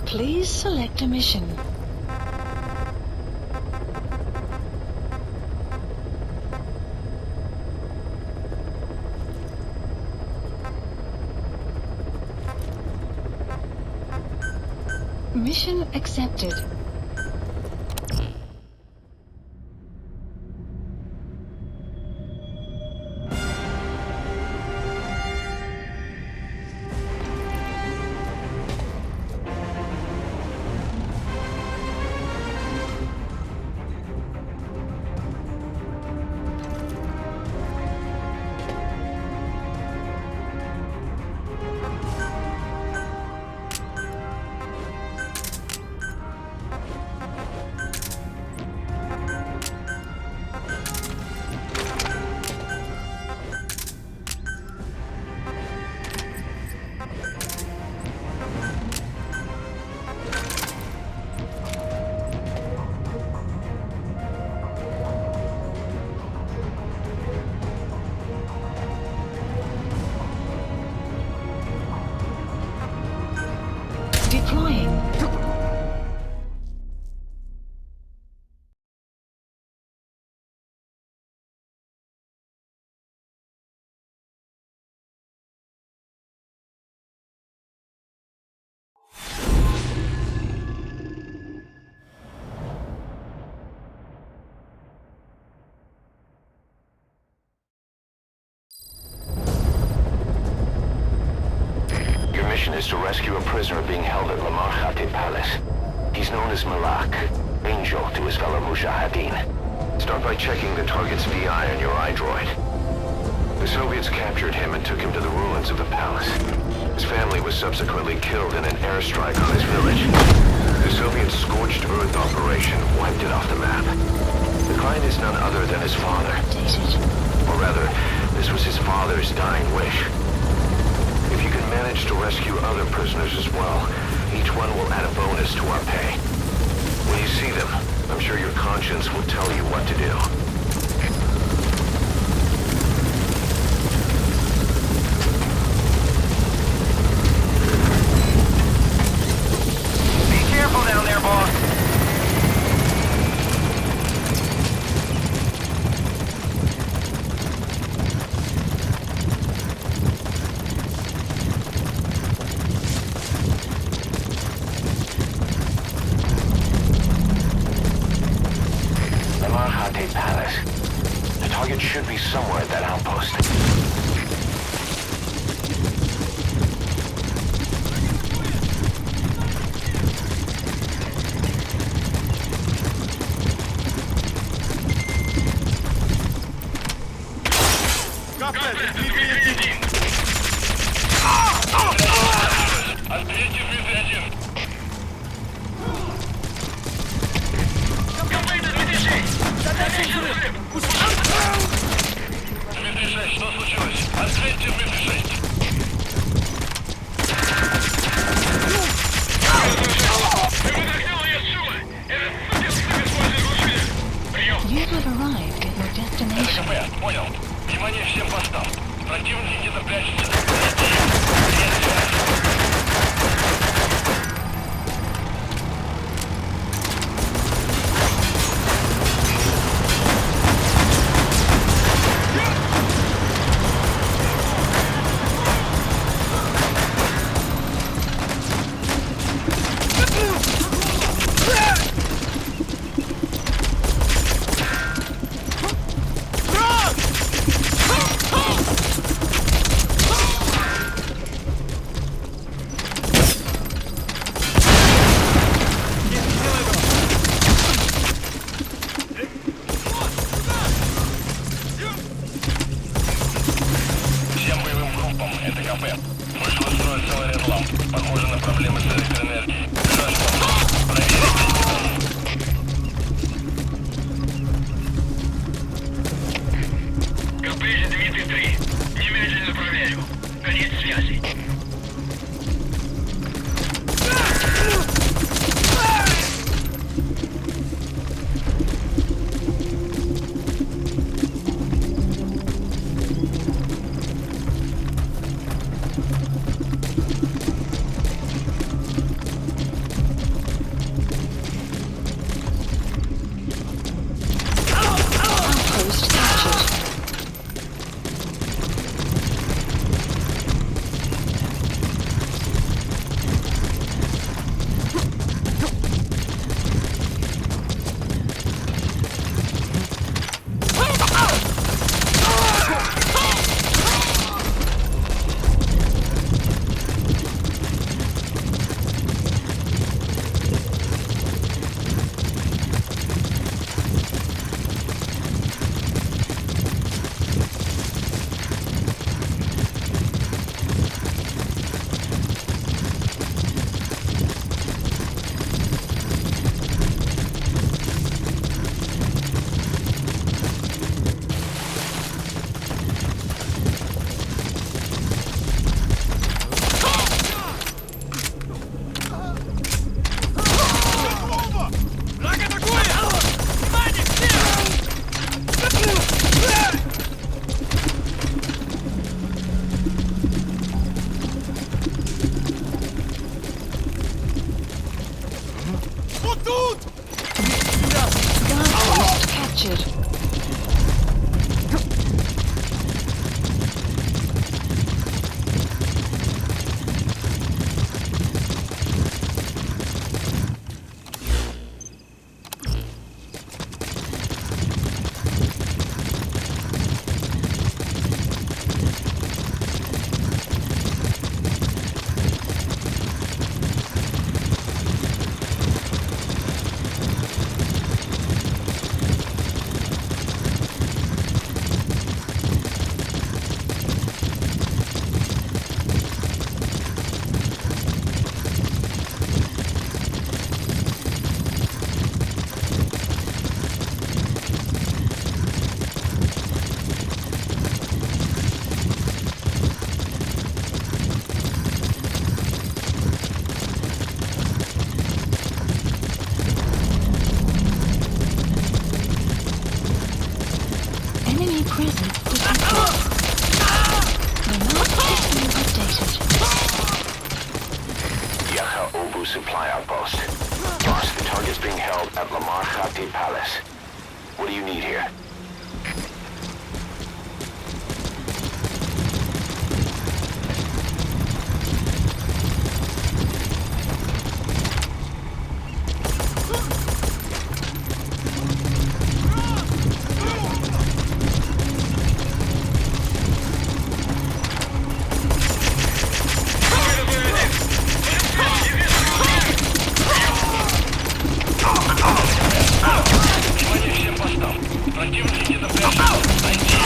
Please select a mission. Mission accepted. Deploying. Your mission is to rescue a prisoner being held at Lamar Khatib Palace. He's known as Malak, Angel to his fellow Mujahideen. Start by checking the target's VI on your iDroid. The Soviets captured him and took him to the ruins of the palace. His family was subsequently killed in an airstrike on his village. The Soviet scorched earth operation wiped it off the map. The client is none other than his father. Or rather, this was his father's dying wish. If you can manage to rescue other prisoners as well, each one will add a bonus to our pay. When you see them, I'm sure your conscience will tell you what to do. Be careful down there, boss. Lamar Khatib Palace. The target should be somewhere at that outpost. Что случилось? Ответьте, выпишите. You have arrived at your destination. КП, понял. Внимание всем постам. Противник где-то прячется. Всем боевым группам, это КП. Вышел из строя целый ряд ламп. Похоже на проблемы с электроэнергией. КП Дмитрий-3. Немедленно проверю. Конец связи. supply outpost. Boss, the target's being held at Lamar Khatib Palace. What do you need here? Внимание всем постам. Противники напряжены. Найти.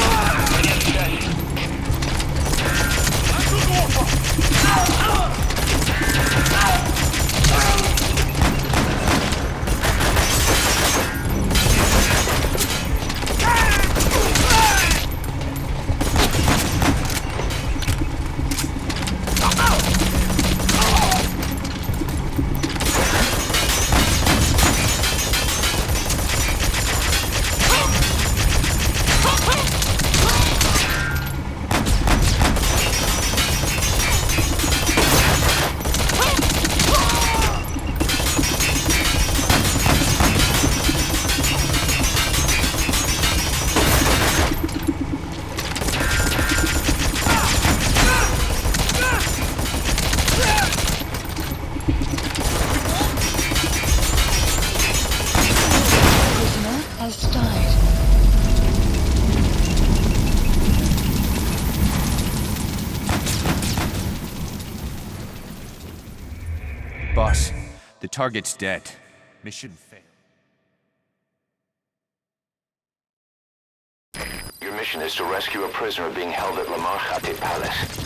Конец связи. Prisoner has died. Boss, the target's dead. Mission failed. Your mission is to rescue a prisoner being held at Lamar Khatib Palace.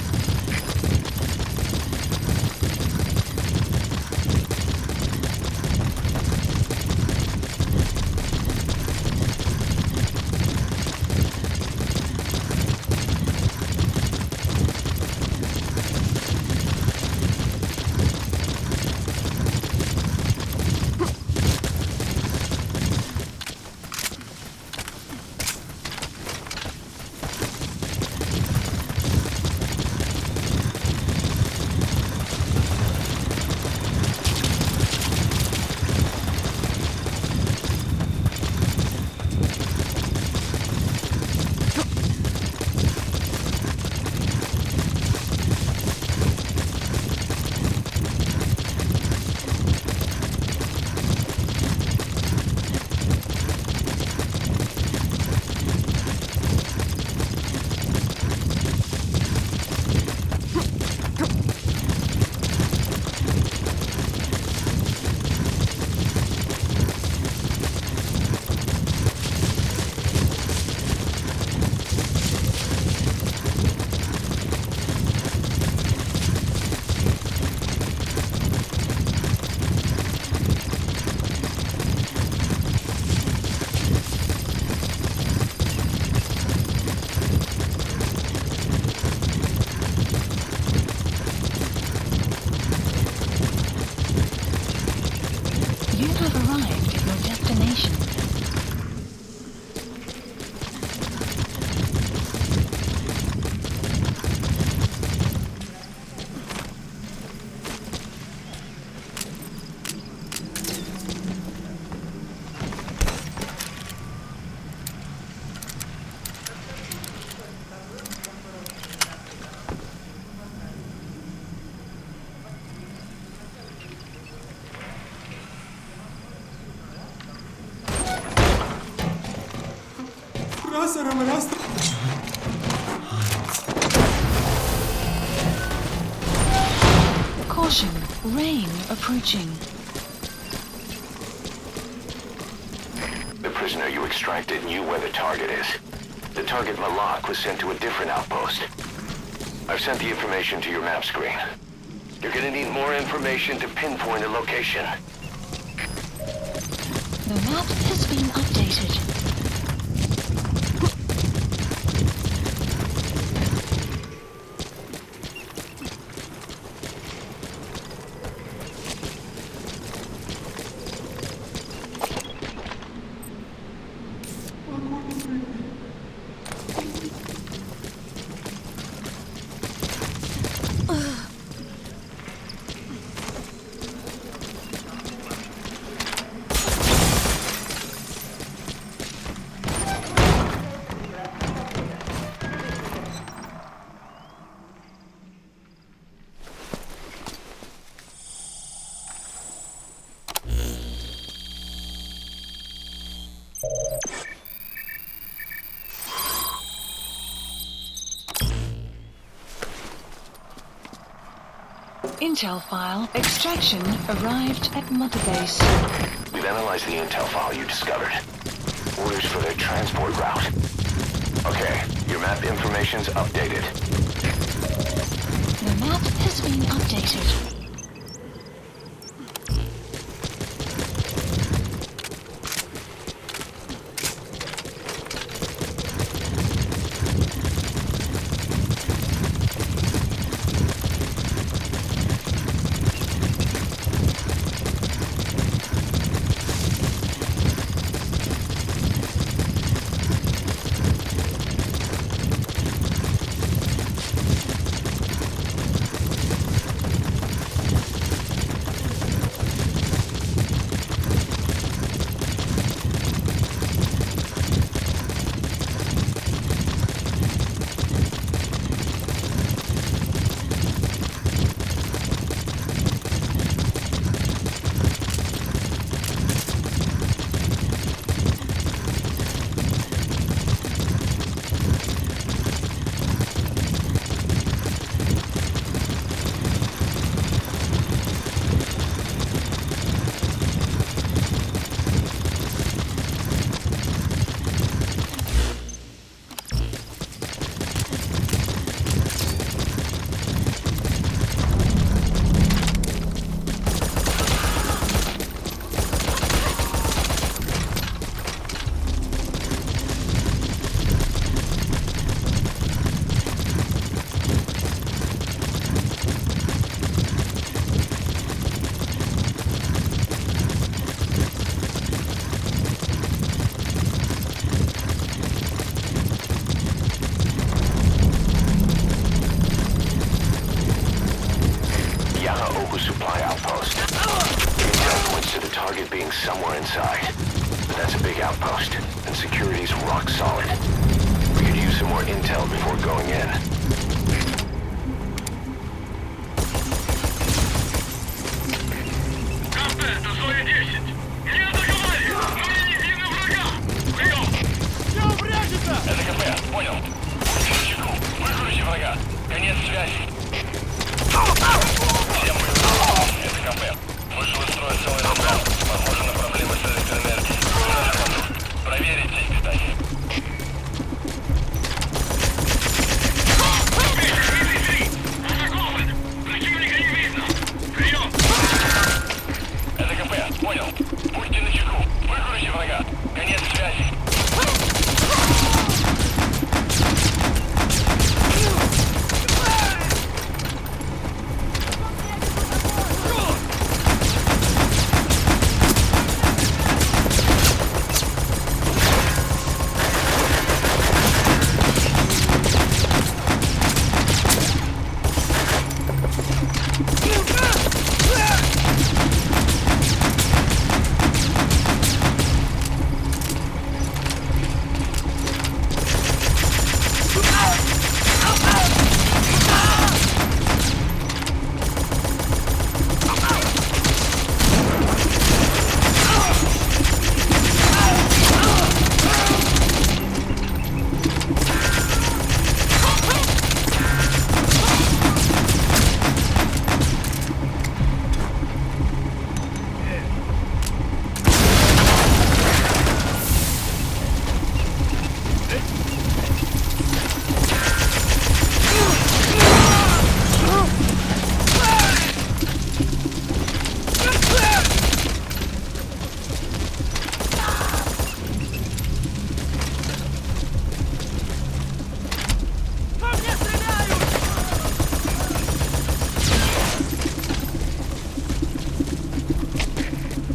You have arrived at your destination. Caution, rain approaching. The prisoner you extracted knew where the target is. The target Malak was sent to a different outpost. I've sent the information to your map screen. You're gonna need more information to pinpoint a location. The map has been updated. Intel file. Extraction arrived at Mother Base. We've analyzed the intel file you discovered. Orders for their transport route. Okay, your map information's updated. The map has been updated. Supply outpost. Intel points to the target being somewhere inside. But that's a big outpost, and security's rock solid. We could use some more intel before going in. Контент, условие 10. Не атаковали! Мы не видно врага! Прием! Все, прячется! Это КП, понял. Будьте начеку. Выкрути врага. Конец связи. Всем боевым. Это КП. Вышел из строя целый разряд. Похоже на проблемы с электроэнергией. Проверите их, кстати. Атакован! Противника не видно! Прием! Это КП, понял. Будьте начеку. Выкрути врага. Конец связи.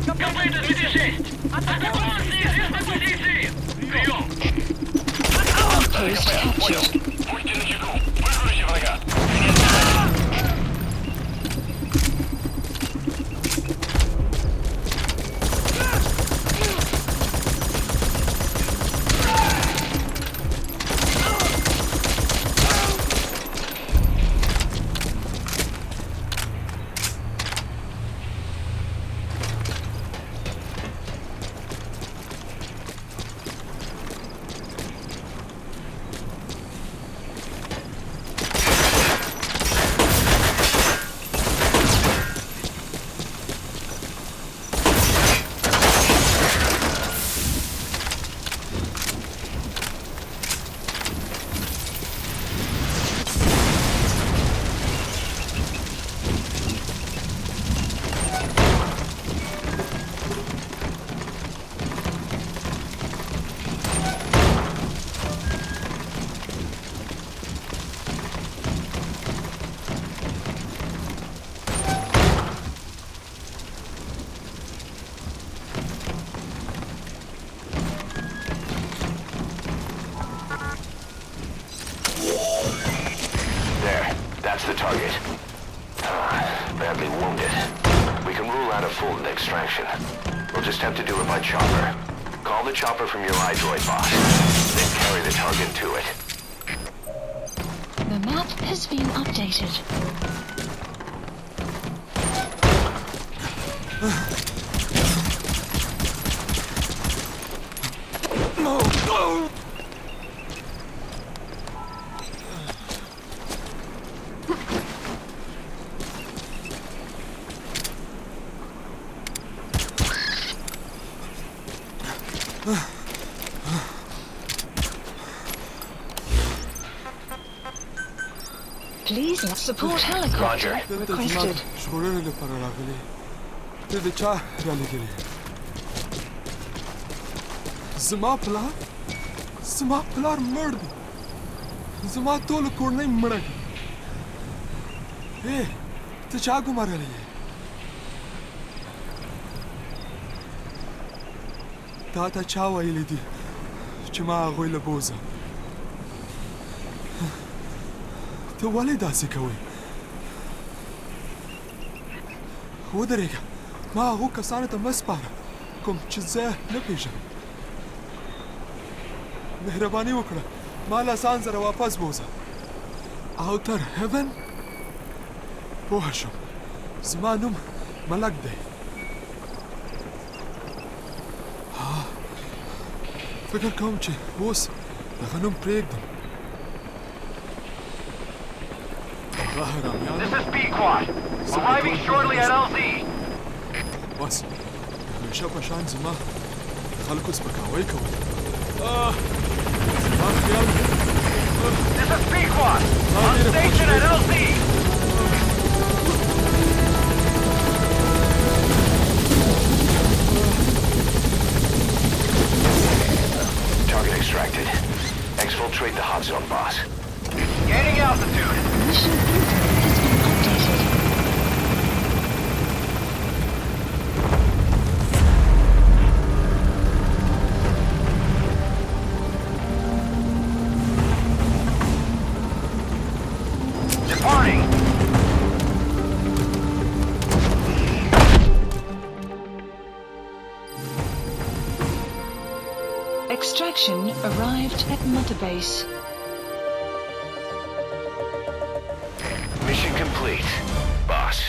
Копыта 206! Атакован с неизвестной позиции! Прием! Outpost Понял. captured. Будьте начеку. Выкрути врага. Конец связи. target. Badly wounded. We can rule out a full extraction. We'll just have to do it by chopper. Call the chopper from your iDroid, boss. Then carry the target to it. The map has been updated. Please support helicopter requested. شغلنا para راغلي. تدي چا رالی گلی. زما پلار مرد. زما ټول کورنۍ مړه. اے ته چا ګمارلې؟ تا چا ویلې دي چې ما هغوی له بوزه؟ ته ولې داسې کوې؟ ودرېږه، ما هغو کسانو ته مه سپاره کوم چې زه نه پېژنم. مهرباني وکړه ما له ځان سره واپس بوزه او تر هیون پوه شم. زما نوم ملک دی. فکر کوم چې اوس دغه نوم پرېږدم. This is B-Quad. Arriving shortly at LZ. بس همیشه په شان زما خلکو سپکاوی کوي. زما خیال This is B-Quad. On station at LZ. Target extracted. Exfiltrate the hot zone, boss. Gaining altitude. Mission info has been updated. Departing. Extraction arrived at Mother Base. Mission complete, boss.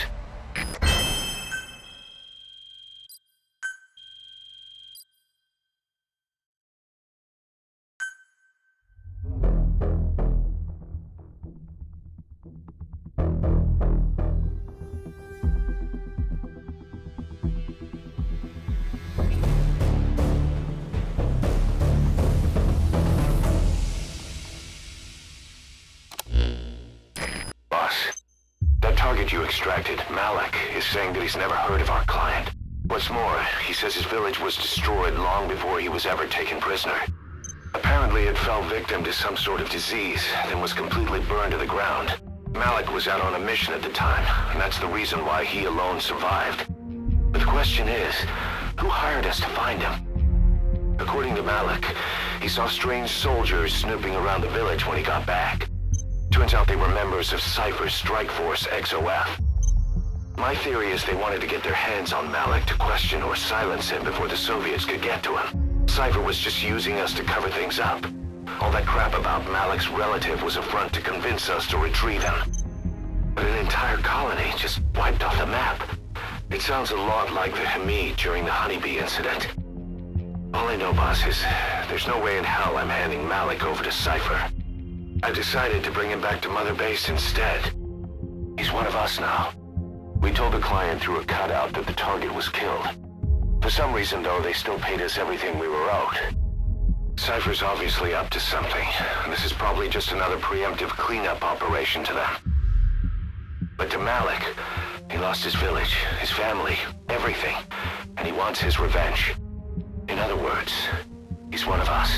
Target you extracted, Malik, is saying that he's never heard of our client. What's more, he says his village was destroyed long before he was ever taken prisoner. Apparently it fell victim to some sort of disease, then was completely burned to the ground. Malik was out on a mission at the time, and that's the reason why he alone survived. But the question is, who hired us to find him? According to Malik, he saw strange soldiers snooping around the village when he got back. Turns out they were members of Cypher's strike force, XOF. My theory is they wanted to get their hands on Malik to question or silence him before the Soviets could get to him. Cypher was just using us to cover things up. All that crap about Malik's relative was a front to convince us to retrieve him. But an entire colony just wiped off the map. It sounds a lot like the Hamid during the Honeybee incident. All I know, boss, is there's no way in hell I'm handing Malik over to Cypher. I decided to bring him back to Mother Base instead. He's one of us now. We told the client through a cutout that the target was killed. For some reason, though, they still paid us everything we were owed. Cypher's obviously up to something, and this is probably just another preemptive cleanup operation to them. But to Malik, he lost his village, his family, everything, and he wants his revenge. In other words, he's one of us.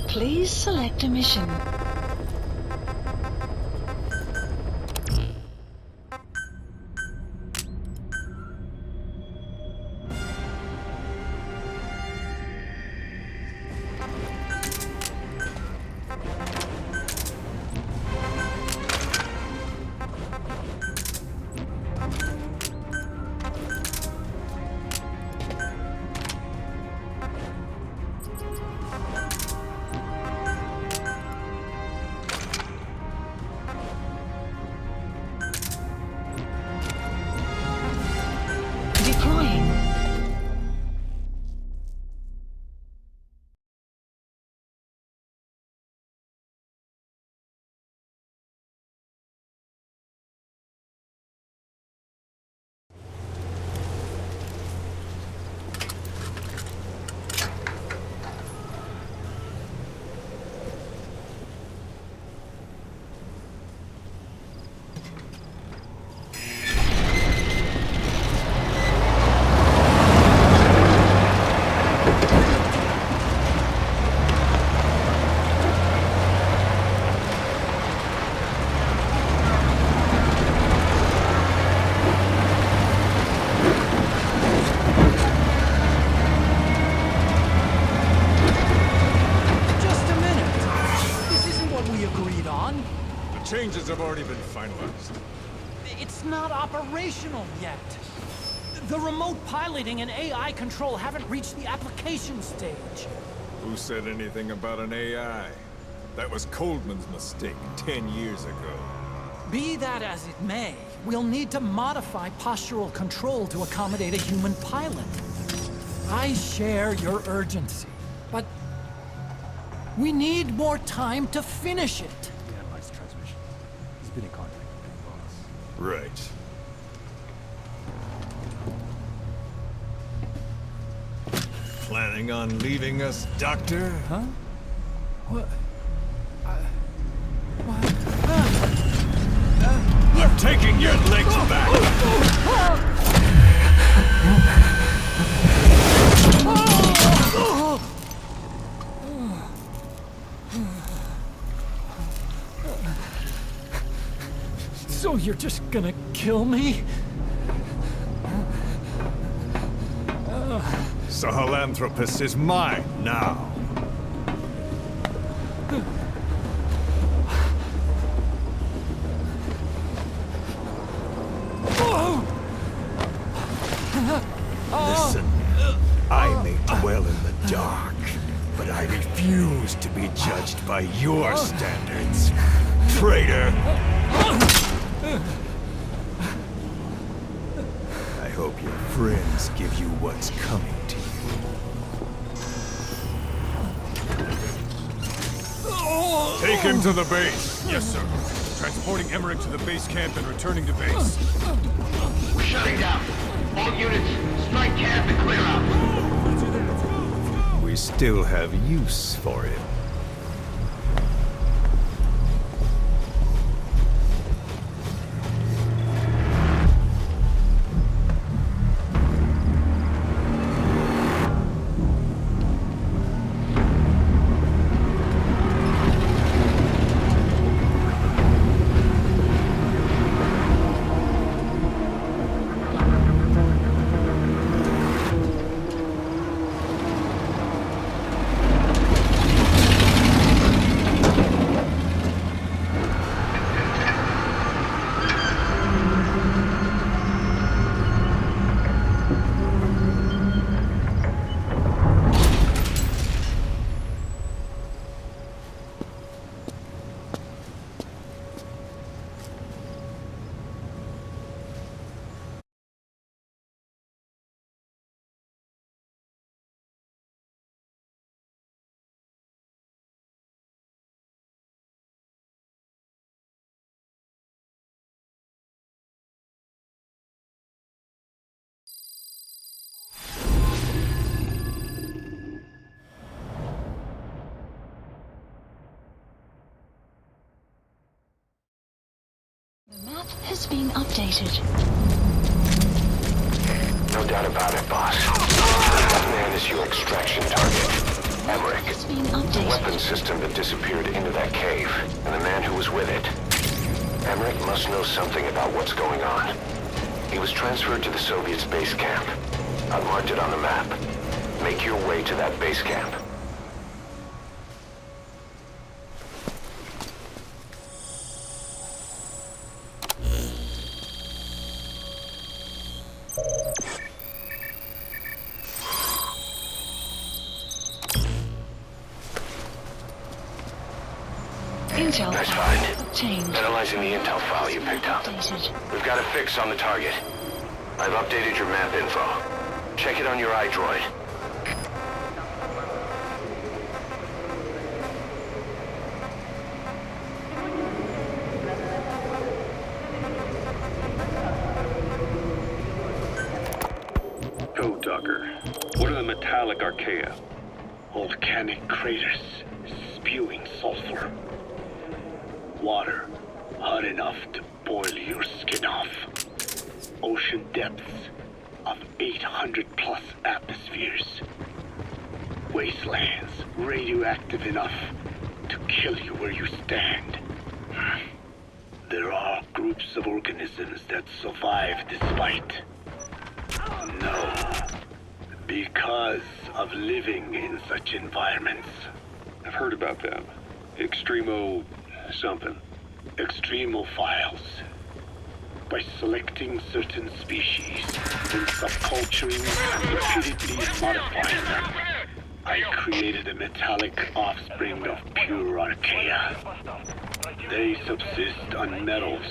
Please select a mission. Deploying. Changes have already been finalized. It's not operational yet. The remote piloting and AI control haven't reached the application stage. Who said anything about an AI? That was Coldman's mistake 10 years ago. Be that as it may, we'll need to modify postural control to accommodate a human pilot. I share your urgency, but we need more time to finish it. Analyze transmission. He's been in contact with the boss. Right. Planning on leaving us, Doctor? Huh? What? I'm taking your legs back! So you're just gonna kill me? Sahelanthropus is mine now. Listen, I may dwell in the dark, but I refuse to be judged by your standards, traitor! I hope your friends give you what's coming to you. Take him to the base. Yes, sir. Transporting Emmerich to the base camp and returning to base. We're shutting down. All units, strike camp and clear out. We still have use for him. The map has been updated. No doubt about it, boss. That man is your extraction target. Emmerich. Has been The updated. weapon system that disappeared into that cave, and the man who was with it. Emmerich must know something about what's going on. He was transferred to the Soviets' base camp. I've marked it on the map. Make your way to that base camp. Intel Nice file find. obtained. Analyzing the intel file you picked up. Updated. We've got a fix on the target. I've updated your map info. Check it on your iDroid. Code Talker. What are the metallic archaea? Volcanic craters spewing sulfur. Water hot enough to boil your skin off. Ocean depths of 800 plus atmospheres. Wastelands radioactive enough to kill you where you stand. There are groups of organisms that survive despite. No. Because of living in such environments. I've heard about them. Extremo... something. Extremophiles. By selecting certain species, then subculturing and repeatedly modifying them, I created a metallic offspring of pure archaea. They subsist on metals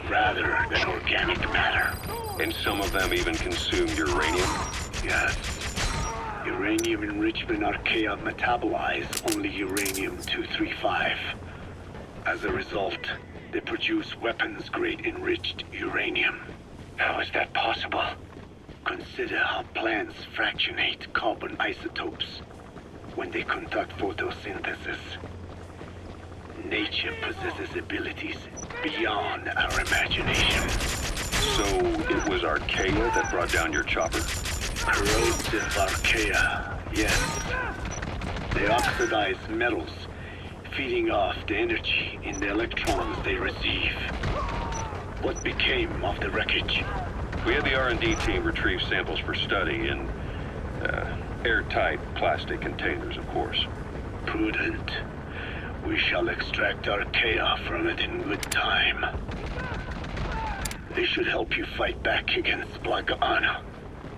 rather than organic matter. And some of them even consume uranium? Yes. Uranium enrichment archaea metabolize only uranium-235. As a result, they produce weapons-grade enriched uranium. How is that possible? Consider how plants fractionate carbon isotopes when they conduct photosynthesis. Nature possesses abilities beyond our imagination. So it was archaea that brought down your chopper? Corrosive archaea, yes. They oxidize metals, feeding off the energy in the electrons they receive. What became of the wreckage? We had the R&D team retrieve samples for study in airtight plastic containers, of course. Prudent. We shall extract archaea from it in good time. They should help you fight back against Blagana.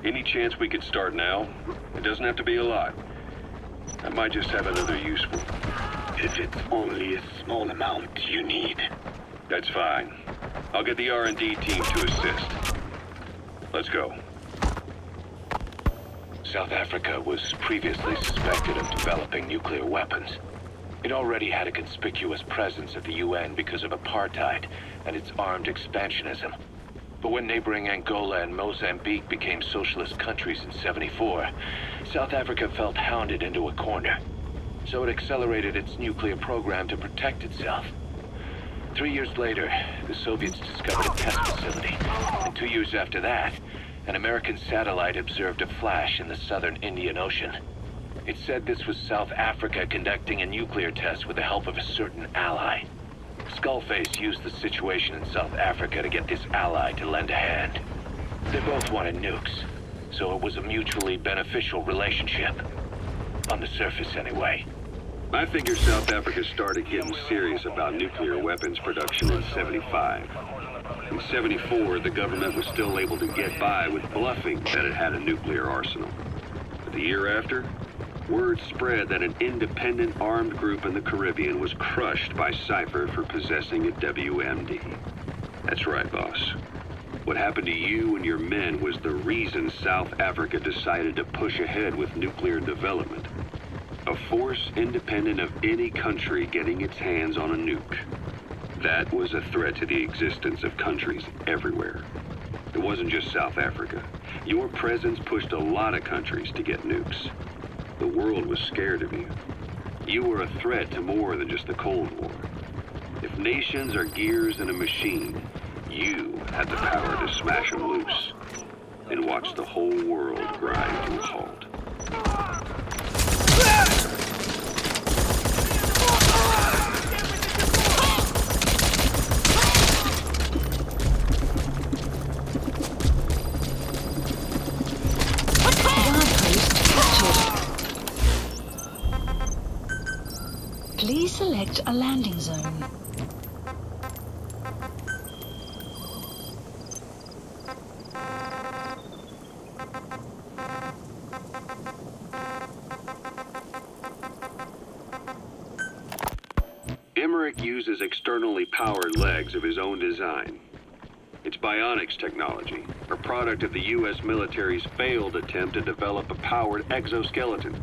Any chance we could start now? It doesn't have to be a lot. I might just have another use for it. If it's only a small amount you need. That's fine. I'll get the R&D team to assist. Let's go. South Africa was previously suspected of developing nuclear weapons. It already had a conspicuous presence at the UN because of apartheid and its armed expansionism. But when neighboring Angola and Mozambique became socialist countries in '74, South Africa felt hounded into a corner. So it accelerated its nuclear program to protect itself. 3 years later, the Soviets discovered a test facility. And 2 years after that, an American satellite observed a flash in the southern Indian Ocean. It said this was South Africa conducting a nuclear test with the help of a certain ally. Skullface used the situation in South Africa to get this ally to lend a hand. They both wanted nukes, so it was a mutually beneficial relationship. On the surface, anyway. I figure South Africa started getting serious about nuclear weapons production in '75. In '74, the government was still able to get by with bluffing that it had a nuclear arsenal. But the year after, word spread that an independent armed group in the Caribbean was crushed by Cypher for possessing a WMD. That's right, boss. What happened to you and your men was the reason South Africa decided to push ahead with nuclear development. A force independent of any country getting its hands on a nuke. That was a threat to the existence of countries everywhere. It wasn't just South Africa. Your presence pushed a lot of countries to get nukes. The world was scared of you. You were a threat to more than just the Cold War. If nations are gears in a machine, you had the power to smash them loose and watch the whole world grind to a halt. Please select a landing zone. Emmerich uses externally powered legs of his own design. It's bionics technology, a product of the U.S. military's failed attempt to develop a powered exoskeleton.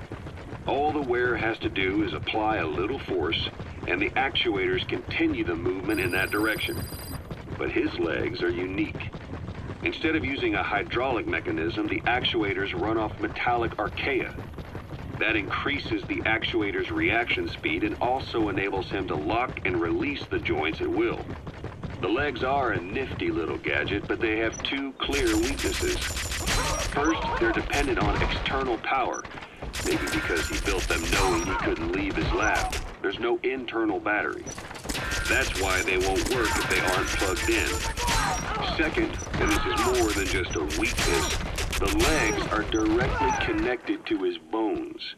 All the wearer has to do is apply a little force, and the actuators continue the movement in that direction. But his legs are unique. Instead of using a hydraulic mechanism, the actuators run off metallic archaea. That increases the actuator's reaction speed and also enables him to lock and release the joints at will. The legs are a nifty little gadget, but they have two clear weaknesses. First, they're dependent on external power. Maybe because he built them knowing he couldn't leave his lab. There's no internal battery. That's why they won't work if they aren't plugged in. Second, and this is more than just a weakness, the legs are directly connected to his bones.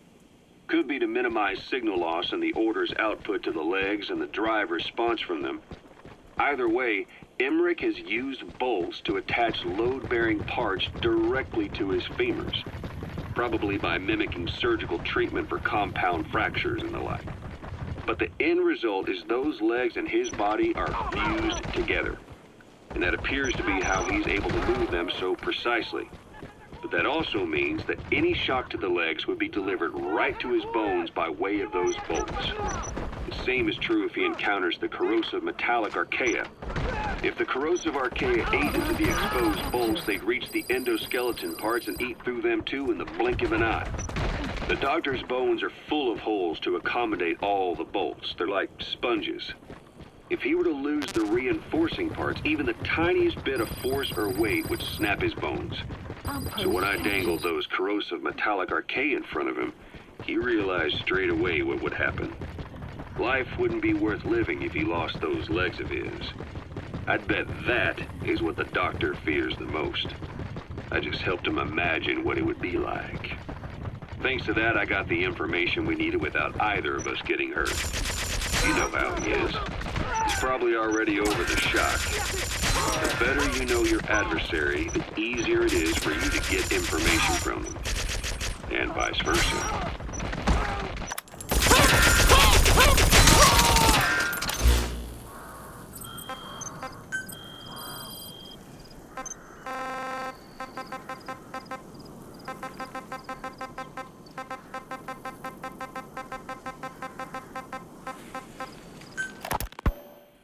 Could be to minimize signal loss and the order's output to the legs and the drive response from them. Either way, Emmerich has used bolts to attach load-bearing parts directly to his femurs. Probably by mimicking surgical treatment for compound fractures and the like. But the end result is those legs and his body are fused together. And that appears to be how he's able to move them so precisely. But that also means that any shock to the legs would be delivered right to his bones by way of those bolts. The same is true if he encounters the corrosive metallic archaea. If the corrosive archaea ate into the exposed bolts, they'd reach the endoskeleton parts and eat through them too in the blink of an eye. The doctor's bones are full of holes to accommodate all the bolts. They're like sponges. If he were to lose the reinforcing parts, even the tiniest bit of force or weight would snap his bones. So when I dangled those corrosive metallic archaea in front of him, he realized straight away what would happen. Life wouldn't be worth living if he lost those legs of his. I'd bet that is what the doctor fears the most. I just helped him imagine what it would be like. Thanks to that, I got the information we needed without either of us getting hurt. You know how he is. He's probably already over the shock. The better you know your adversary, the easier it is for you to get information from them. And vice versa.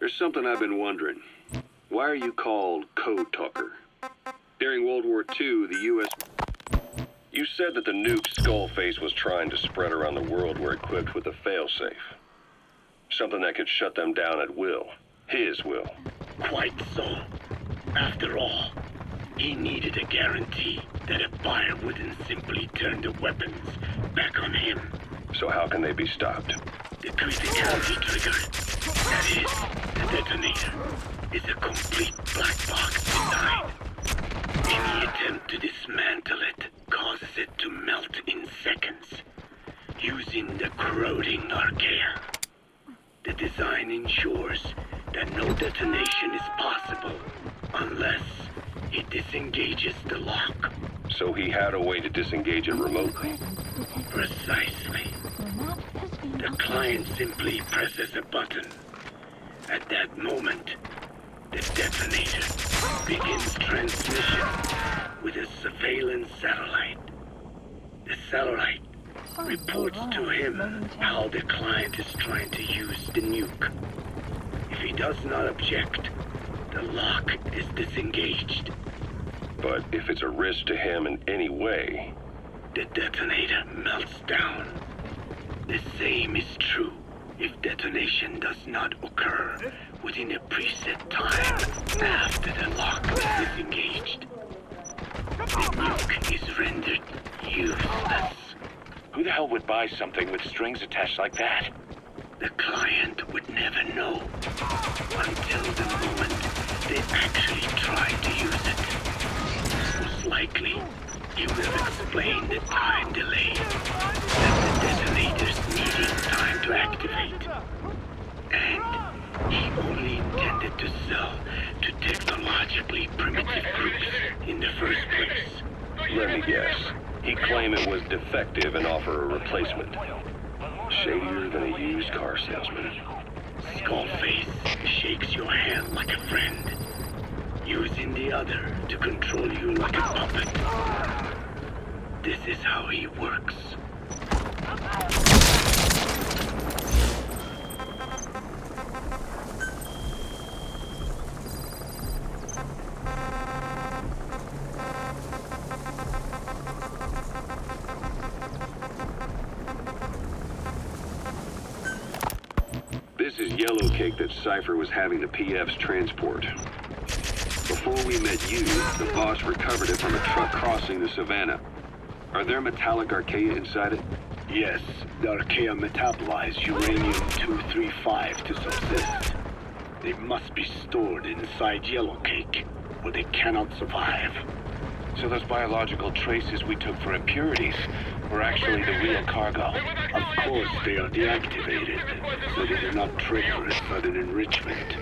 There's something I've been wondering. Why are you called Code Talker? During World War II, the U.S. You said that the nuke Skullface was trying to spread around the world were equipped with a failsafe. Something that could shut them down at will. His will. Quite so. After all, he needed a guarantee that a buyer wouldn't simply turn the weapons back on him. So how can they be stopped? The criticality trigger, that is, the detonator, is a complete black box design. Any attempt to dismantle it causes it to melt in seconds, using the corroding archaea. The design ensures that no detonation is possible unless it disengages the lock. So he had a way to disengage it remotely? Precisely. The client simply presses a button. At that moment, the detonator begins transmission with a surveillance satellite. The satellite reports to him how the client is trying to use the nuke. If he does not object, the lock is disengaged. But if it's a risk to him in any way... The detonator melts down. The same is true if detonation does not occur within a preset time after the lock is disengaged. The nuke is rendered useless. Who the hell would buy something with strings attached like that? The client would never know until the moment they actually try to use it. Most likely, he will explain the time delay that the detonators needing time to activate. And he only intended to sell to technologically primitive groups in the first place. Let me guess. He claimed it was defective and offer a replacement. Shadier than a used car salesman. Skullface shakes your hand like a friend, using the other to control you like a puppet. This is how he works. This is yellow cake that Cypher was having the PFs transport. Before we met you, the boss recovered it from a truck crossing the savannah. Are there metallic archaea inside it? Yes, the archaea metabolize uranium-235 to subsist. They must be stored inside yellow cake, or they cannot survive. So those biological traces we took for impurities were actually the real cargo. Of course, they are deactivated, so they do not trigger a sudden enrichment.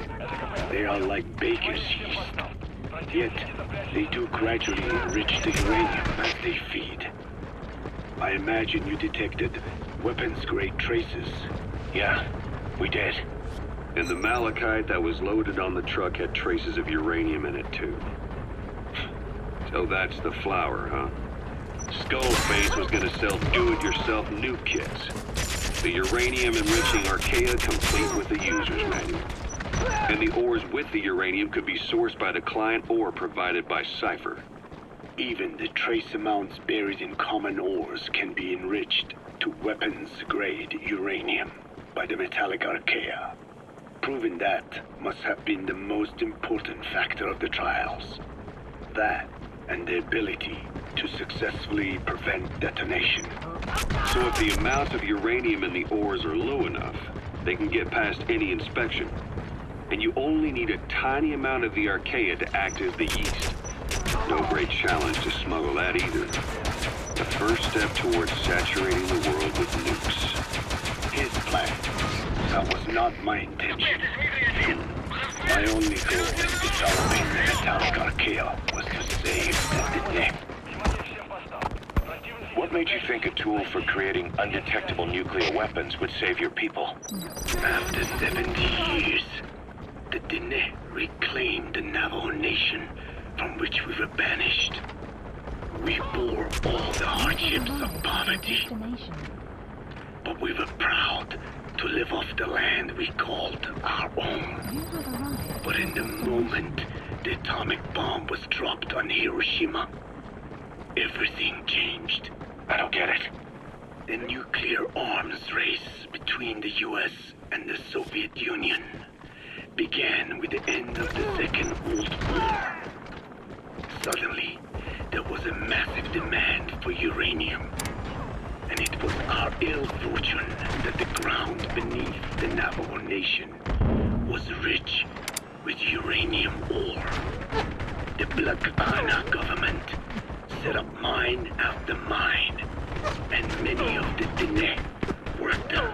They are like baker's yeast. Yet, they do gradually enrich the uranium as they feed. I imagine you detected weapons-grade traces. Yeah, we did. And the malachite that was loaded on the truck had traces of uranium in it, too. So that's the flower, huh? Skullface was gonna sell do-it-yourself nuke kits. The uranium-enriching archaea complete with the user's manual. And the ores with the uranium could be sourced by the client or provided by Cypher. Even the trace amounts buried in common ores can be enriched to weapons-grade uranium by the metallic archaea. Proving that must have been the most important factor of the trials. That and the ability to successfully prevent detonation. So if the amounts of uranium in the ores are low enough, they can get past any inspection. And you only need a tiny amount of the archaea to act as the yeast. No great challenge to smuggle that either. The first step towards saturating the world with nukes. His plan. That was not my intention. My only goal in developing the metallic archaea was to save the Dene. What made you think a tool for creating undetectable nuclear weapons would save your people? After 70 years, the Dene reclaimed the Navajo nation from which we were banished. We bore all the hardships of poverty, but we were proud to live off the land we called our own. You have arrived. But in the moment the atomic bomb was dropped on Hiroshima, everything changed. I don't get it. The nuclear arms race between the US and the Soviet Union began with the end of the Second World War. Suddenly, there was a massive demand for uranium. And it was our ill fortune that the ground beneath the Navajo Nation was rich with uranium ore. The Black Ana government set up mine after mine, and many of the Diné worked them,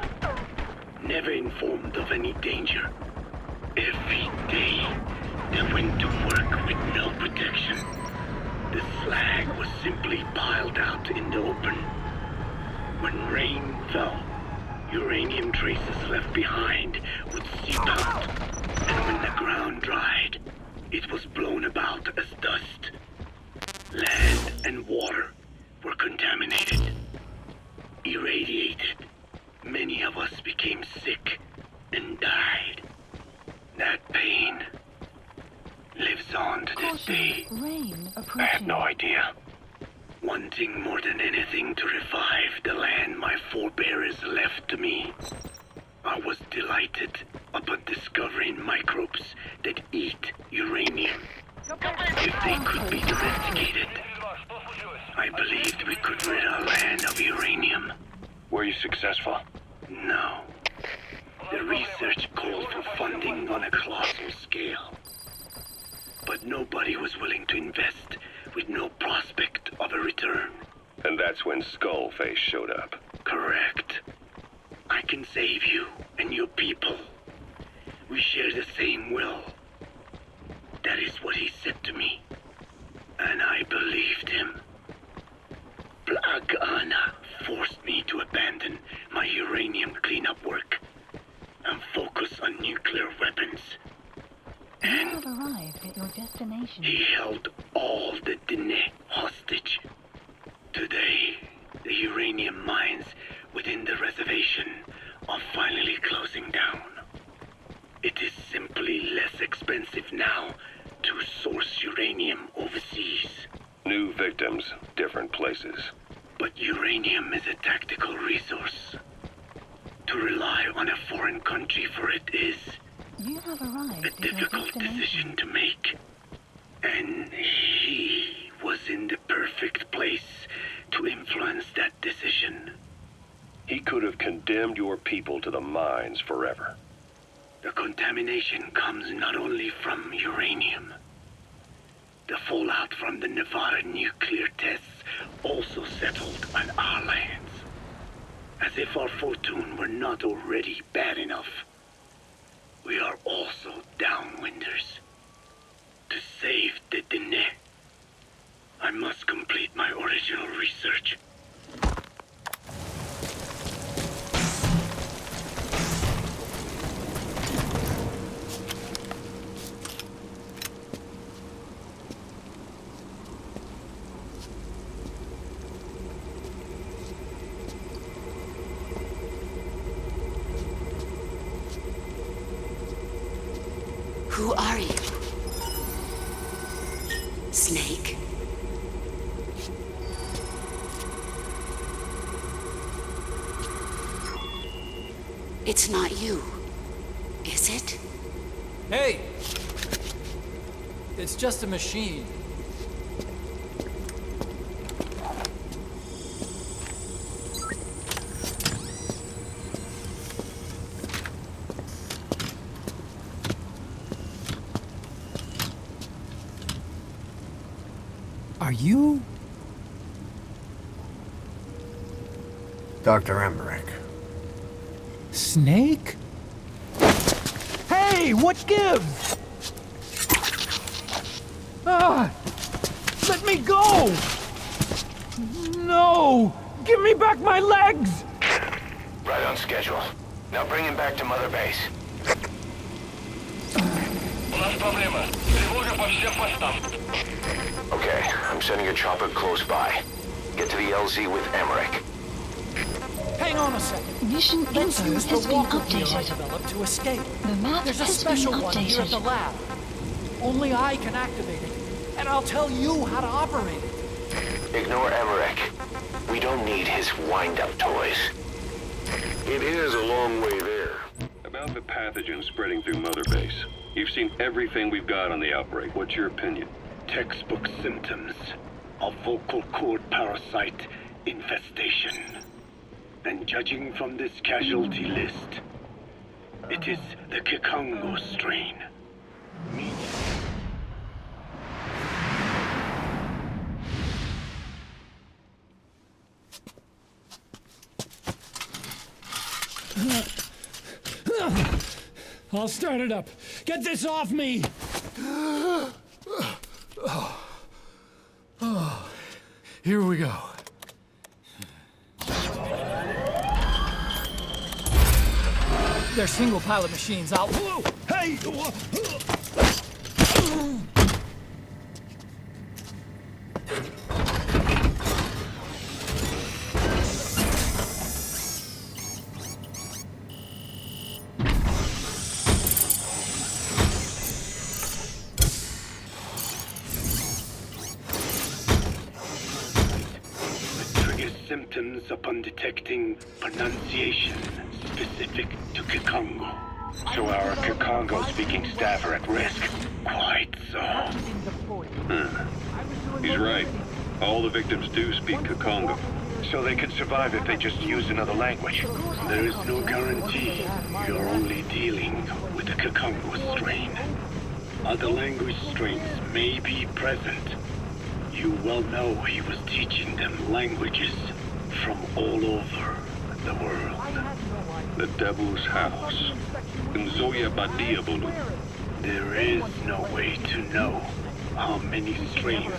never informed of any danger. Every day, they went to work with no protection. The slag was simply piled out in the open. When rain fell, uranium traces left behind would seep out, and when the ground dried, it was blown about as dust. Land and water were contaminated, irradiated. Many of us became sick and died. That pain lives on to this day. Rain I approaching. had no idea. Wanting more than anything to revive the land my forebears left to me, I was delighted upon discovering microbes that eat uranium. If they could be domesticated, I believed we could rid our land of uranium. Were you successful? No. The research called for funding on a colossal scale. But nobody was willing to invest with no prospect of a return. And that's when Skullface showed up. Correct. I can save you and your people. We share the same will. That is what he said to me. And I believed him. Black Ana forced me to abandon my uranium cleanup work and focus on nuclear weapons. You And have arrived at your destination. he held all the Diné hostage. Today, the uranium mines within the reservation are finally closing down. It is simply less expensive now to source uranium overseas. New victims, different places. But uranium is a tactical resource. To rely on a foreign country for it is You have arrived a at your difficult destination. decision to make. And he was in the perfect place to influence that decision. He could have condemned your people to the mines forever. The contamination comes not only from uranium. The fallout from the Nevada nuclear tests also settled on our lands. As if our fortune were not already bad enough. We are also downwinders. To save the Diné, I must complete my original research. Who are you? Snake? It's not you, is it? Hey! It's just a machine. Are you? Dr. Emmerich. Snake? Hey, what gives? Ah! Let me go! No! Give me back my legs! Right on schedule. Now bring him back to Mother Base. У нас проблема. Тревога по всем постам. Okay, I'm sending a chopper close by. Get to the LZ with Emmerich. Hang hang on a second. Mission Let's info use has the been walker wheel I updated. developed to escape. The map There's a has been special one here at the updated. lab. Only I can activate it, and I'll tell you how to operate it. Ignore Emmerich. We don't need his wind-up toys. It is a long way there. About the pathogen spreading through Mother Base. You've seen everything we've got on the outbreak. What's your opinion? Textbook symptoms of vocal cord parasite infestation. And judging from this casualty list, it is the Kikongo strain. I'll start it up. Get this off me! Here we go. They're single pilot machines. I'll... Whoa! Hey! Symptoms upon detecting pronunciation specific to Kikongo. So our Kikongo-speaking staff are at risk. Quite so. He's right. All the victims do speak Kikongo. So they could survive if they just used another language. There is no guarantee. You're only dealing with the Kikongo strain. Other language strains may be present. You well know he was teaching them languages from all over the world. The Devil's House. Nzoya Badia Bulu. There is no way to know how many strains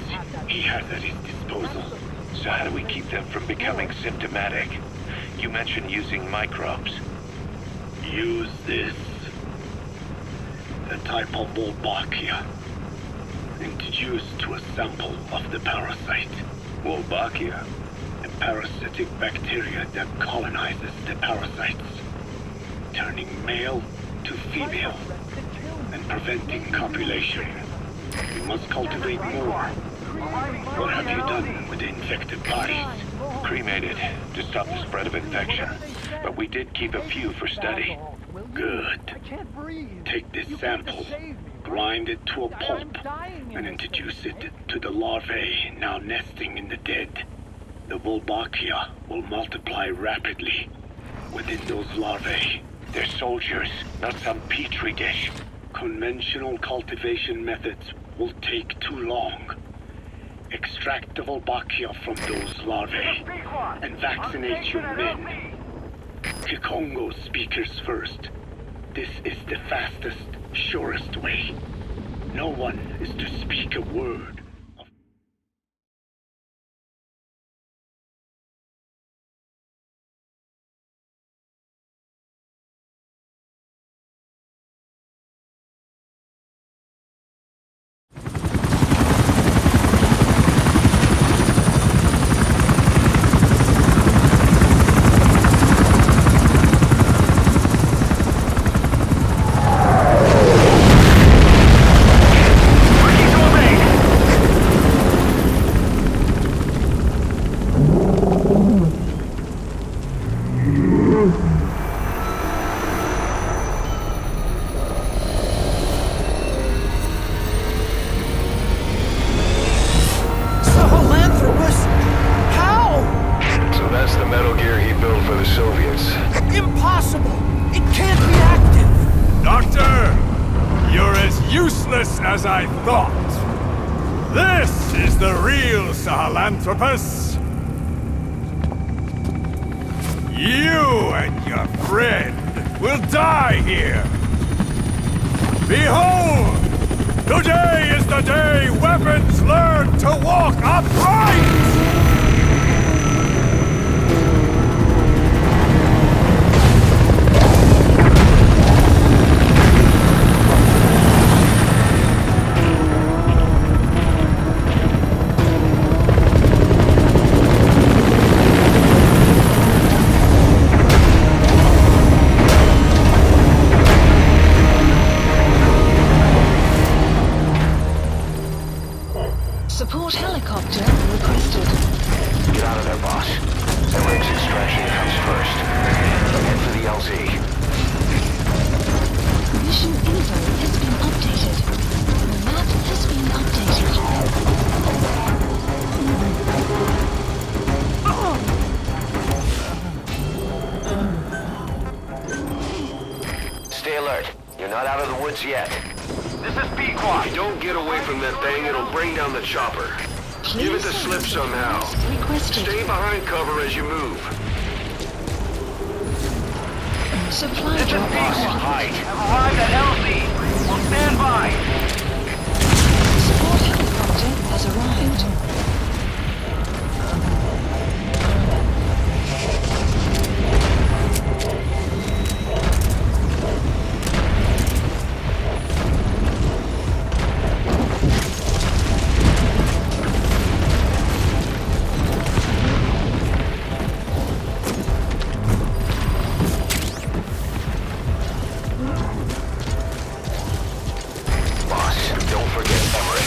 he has at his disposal. So how do we keep them from becoming symptomatic? You mentioned using microbes. Use this. The type of Wolbachia. Introduced to a sample of the parasite. Wolbachia? A parasitic bacteria that colonizes the parasites, turning male to female and preventing copulation. You must cultivate more. What have you done with the infected bodies? Cremated to stop the spread of infection. But we did keep a few for study. Good. Take this sample, grind it to a pulp, and introduce it to the larvae now nesting in the dead. The Wolbachia will multiply rapidly within those larvae. They're soldiers, not some petri dish. Conventional cultivation methods will take too long. Extract the Wolbachia from those larvae and vaccinate your men. Kikongo speakers first. This is the fastest, surest way. No one is to speak a word. As I thought. This is the real Sahelanthropus. You and your friend will die here. Behold! Today is the day weapons learn to walk upright! Support helicopter requested. Get out of there, boss. Emmerich's extraction comes first. Head for the LZ. Mission info has been updated. The map has been updated. Stay alert. You're not out of the woods yet. This is Pequod. If you don't get away from that thing, it'll bring down the chopper. Give it the slip somehow. Requested. Stay behind cover as you move. Supply This is drop. Pequod. Have arrived at LZ. We'll stand by. Support helicopter has arrived. Boss, don't forget Emmerich.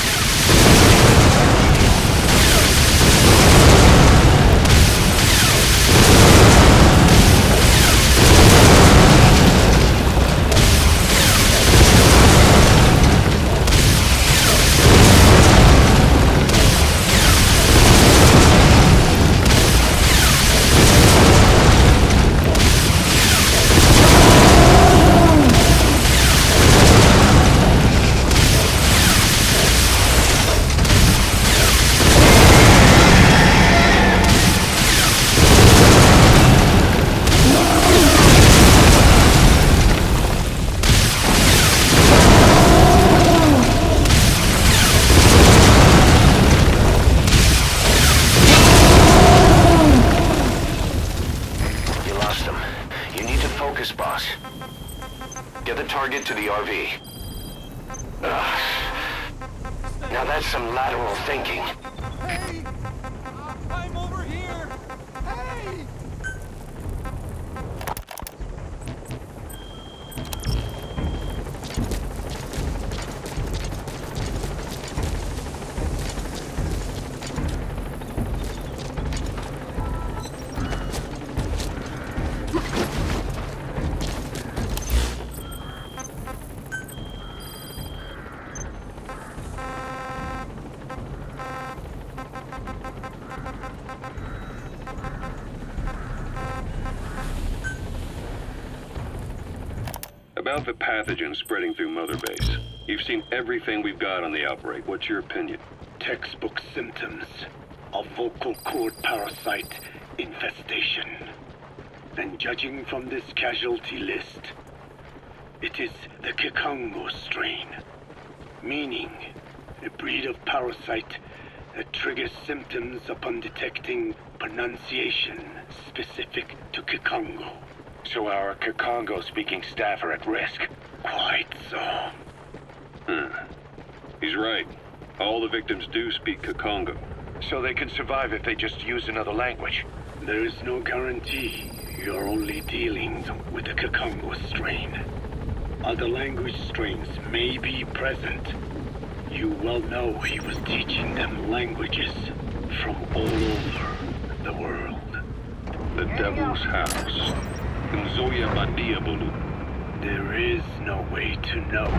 You lost him. You need to focus, boss. Get the target to the RV. Ugh. Now that's some lateral thinking. Hey! I'm over here! Hey! About the pathogen spreading through Mother Base. You've seen everything we've got on the outbreak. What's your opinion? Textbook symptoms of vocal cord parasite infestation. And judging from this casualty list, it is the Kikongo strain, meaning a breed of parasite that triggers symptoms upon detecting pronunciation specific to Kikongo. So our Kikongo-speaking staff are at risk. Quite so. He's right. All the victims do speak Kikongo. So they can survive if they just use another language. There is no guarantee. You're only dealing with the Kikongo strain. Other language strains may be present. You well know he was teaching them languages from all over the world. The Devil's House. Nzoya Mandiabulu. There is no way to know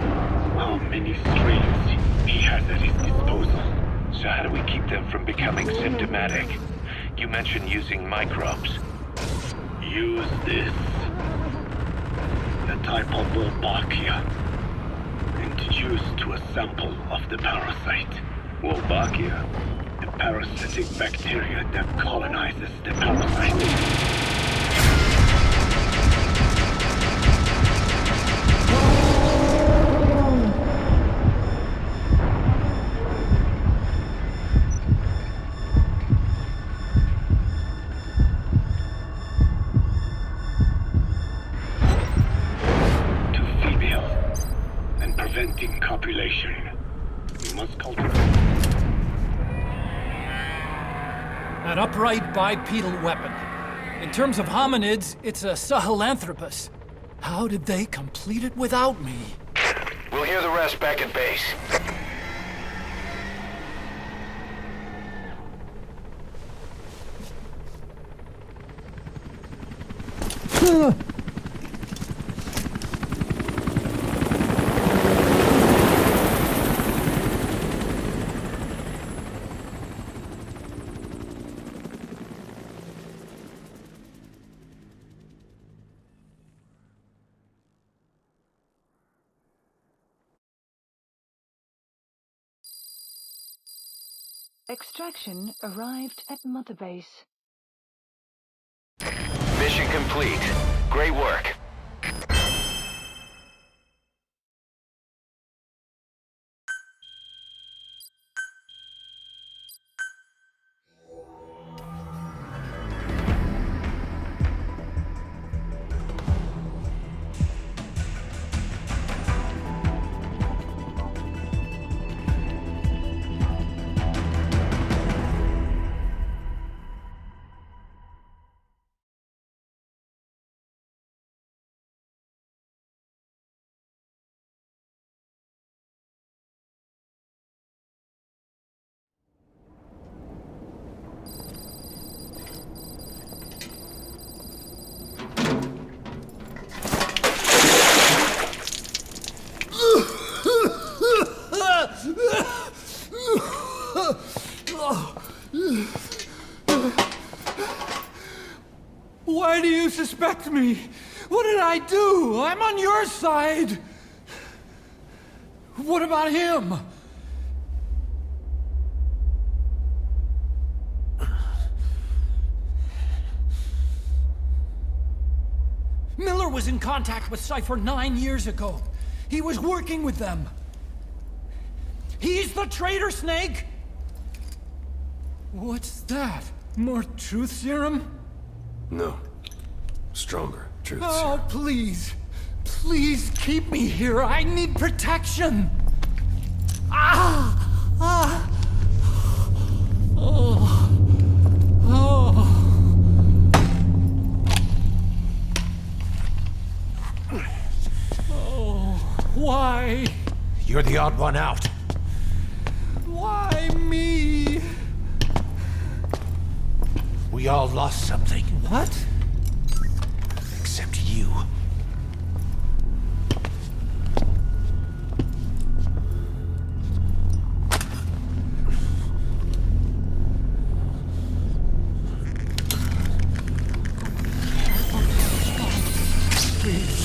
how many strains he has at his disposal. So how do we keep them from becoming symptomatic? You mentioned using microbes. Use this. The type of Wolbachia. Introduced to a sample of the parasite. Wolbachia? The parasitic bacteria that colonizes the parasite. Preventing copulation. We must cultivate. An upright bipedal weapon. In terms of hominids, it's a Sahelanthropus. How did they complete it without me? We'll hear the rest back at base. Extraction arrived at Mother Base. Mission complete. Great work. Why do you suspect me? What did I do? I'm on your side. What about him? Miller was in contact with Cypher 9 years ago. He was working with them. He's the traitor, Snake! What's that? More truth serum? No. Stronger truth serum. Oh, please. Please keep me here. I need protection. Ah! Ah! Oh. Oh. Oh. Why? You're the odd one out. Why me? We all lost something. What? Except you. Please.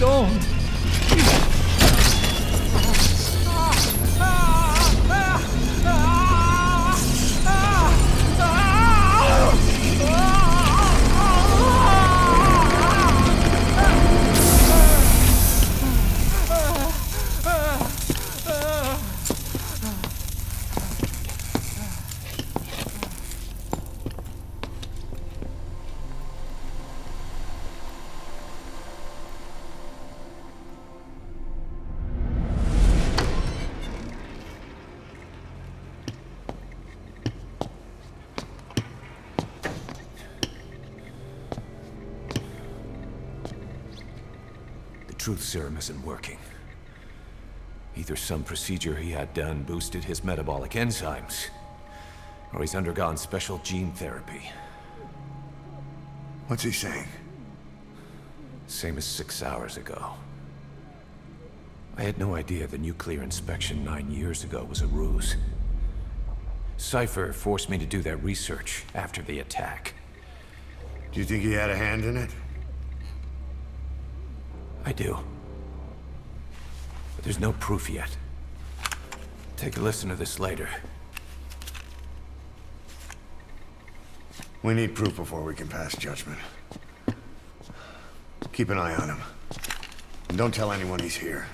Don't. Truth serum isn't working. Either some procedure he had done boosted his metabolic enzymes, or he's undergone special gene therapy. What's he saying? Same as 6 hours ago. I had no idea the nuclear inspection 9 years ago was a ruse. Cypher forced me to do that research after the attack. Do you think he had a hand in it? I do. But there's no proof yet. Take a listen to this later. We need proof before we can pass judgment. Keep an eye on him. And don't tell anyone he's here.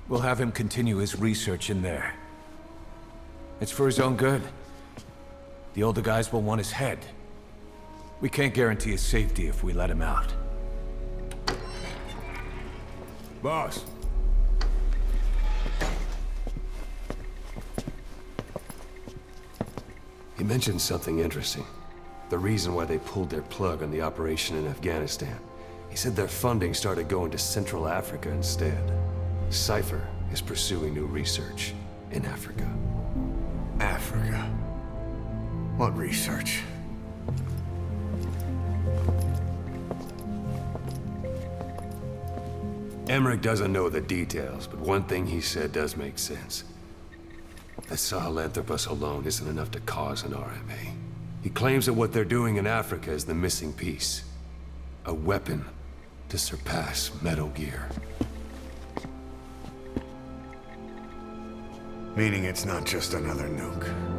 We'll have him continue his research in there. It's for his own good. The older guys will want his head. We can't guarantee his safety if we let him out. Boss. He mentioned something interesting. The reason why they pulled their plug on the operation in Afghanistan. He said their funding started going to Central Africa instead. Cypher is pursuing new research in Africa. Africa? What research? Emmerich doesn't know the details, but one thing he said does make sense. That Sahelanthropus alone isn't enough to cause an RMA. He claims that what they're doing in Africa is the missing piece. A weapon to surpass Metal Gear. Meaning it's not just another nuke.